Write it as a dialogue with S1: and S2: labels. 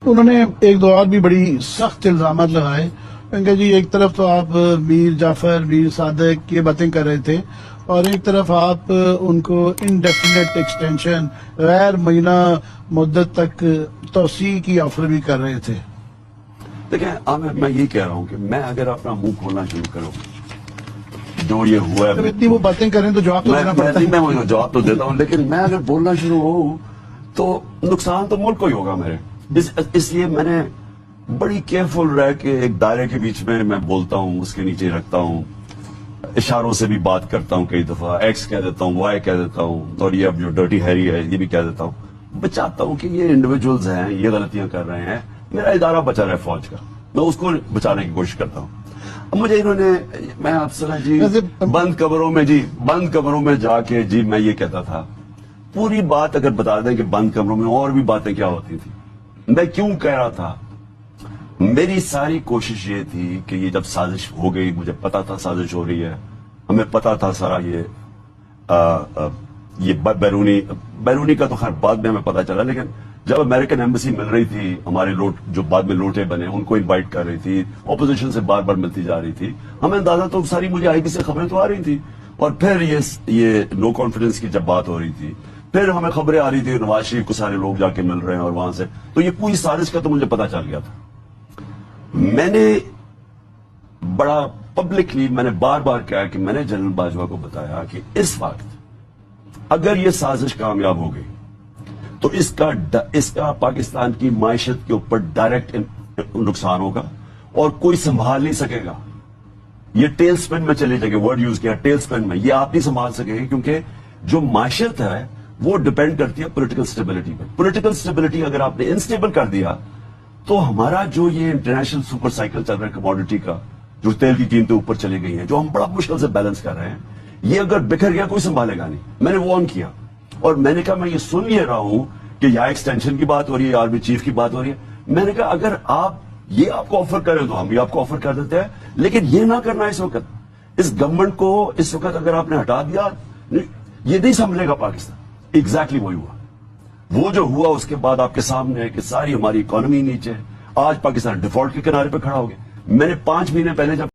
S1: انہوں نے ایک دو اور بھی بڑی سخت الزامات لگائے کہ جی ایک طرف تو آپ میر جعفر میر صادق یہ باتیں کر رہے تھے اور ایک طرف آپ ان کو انڈیفینٹ ایکسٹینشن غیر معینہ مدت تک توسیع کی آفر بھی کر رہے تھے.
S2: دیکھیں عامر، میں یہ کہہ رہا ہوں کہ میں اگر اپنا منہ کھولنا شروع کروں جو یہ ہوا ہے،
S1: اتنی وہ باتیں کریں تو جواب تو دینا پڑتا ہے.
S2: میں جواب تو دیتا ہوں، لیکن میں اگر بولنا شروع ہوں تو نقصان تو ملک کو ہی ہوگا میرے. اس لیے میں نے بڑی کیئرفل رہ کے ایک دائرے کے بیچ میں بولتا ہوں، اس کے نیچے رکھتا ہوں، اشاروں سے بھی بات کرتا ہوں، کئی دفعہ ایکس کہہ دیتا ہوں، وائی کہہ دیتا ہوں، اور یہ اب جو ڈرٹی ہیری ہے یہ بھی کہہ دیتا ہوں. بچاتا ہوں کہ یہ انڈیویجولز ہیں، یہ غلطیاں کر رہے ہیں. میرا ادارہ بچا رہا ہے فوج کا، میں اس کو بچانے کی کوشش کرتا ہوں. اب مجھے انہوں نے، میں آپ سے جی بند کمروں میں جا کے جی میں یہ کہتا تھا، پوری بات اگر بتا دیں کہ بند کمروں میں اور بھی باتیں کیا ہوتی تھی، میں کیوں کہہ رہا تھا. میری ساری کوشش یہ تھی کہ یہ جب سازش ہو گئی، مجھے پتا تھا سازش ہو رہی ہے، ہمیں پتا تھا سارا یہ بیرونی کا تو خیر بعد میں ہمیں پتا چلا، لیکن جب امریکن ایمبیسی مل رہی تھی، ہمارے جو بعد میں لوٹے بنے ان کو انوائٹ کر رہی تھی، اپوزیشن سے بار بار ملتی جا رہی تھی، ہمیں اندازہ تو ساری مجھے آئی بی سے خبریں تو آ رہی تھی. اور پھر یہ نو کانفیڈنس کی جب بات ہو رہی تھی، پھر ہمیں خبریں آ رہی تھی نواز شریف کو سارے لوگ جا کے مل رہے ہیں اور وہاں سے، تو یہ پوری سازش کا تو مجھے پتا چل گیا تھا. میں نے بڑا پبلکلی میں نے بار بار کہا کہ میں نے جنرل باجوہ کو بتایا کہ اس وقت اگر یہ سازش کامیاب ہو گئی تو اس کا پاکستان کی معیشت کے اوپر ڈائریکٹ نقصان ہوگا اور کوئی سنبھال نہیں سکے گا. یہ ٹیل سپن میں چلے جائے گا، ورڈ یوز کیا ٹیل سپن میں، یہ آپ نہیں سنبھال سکے گا، کیونکہ جو معیشت ہے وہ ڈیپینڈ کرتی ہے پولیٹیکل سٹیبلٹی پہ. پولیٹیکل سٹیبلٹی اگر آپ نے انسٹیبل کر دیا تو ہمارا جو یہ انٹرنیشنل سپر سائیکل چل رہا ہے کموڈٹی کا، جو تیل کی قیمتیں اوپر چلی گئی ہیں، جو ہم بڑا مشکل سے بیلنس کر رہے ہیں، یہ اگر بکھر گیا کوئی سنبھالے گا نہیں. میں نے وہ آن کیا اور میں نے کہا میں یہ سن یہ رہا ہوں کہ یا ایکسٹینشن کی بات ہو رہی ہے، آرمی چیف کی بات ہو رہی ہے. میں نے کہا اگر آپ کو آفر کریں تو ہم بھی آپ کو آفر کر دیتے ہیں، لیکن یہ نہ کرنا اس وقت. اس گورنمنٹ کو اس وقت اگر آپ نے ہٹا دیا، یہ نہیں سنبھلے گا پاکستان. ایگزیکٹلی وہی ہوا. وہ جو ہوا اس کے بعد آپ کے سامنے ہے کہ ساری ہماری اکانومی نیچے، آج پاکستان ڈیفالٹ کے کنارے پہ کھڑا ہو گیا. میں نے 5 مہینے پہلے جب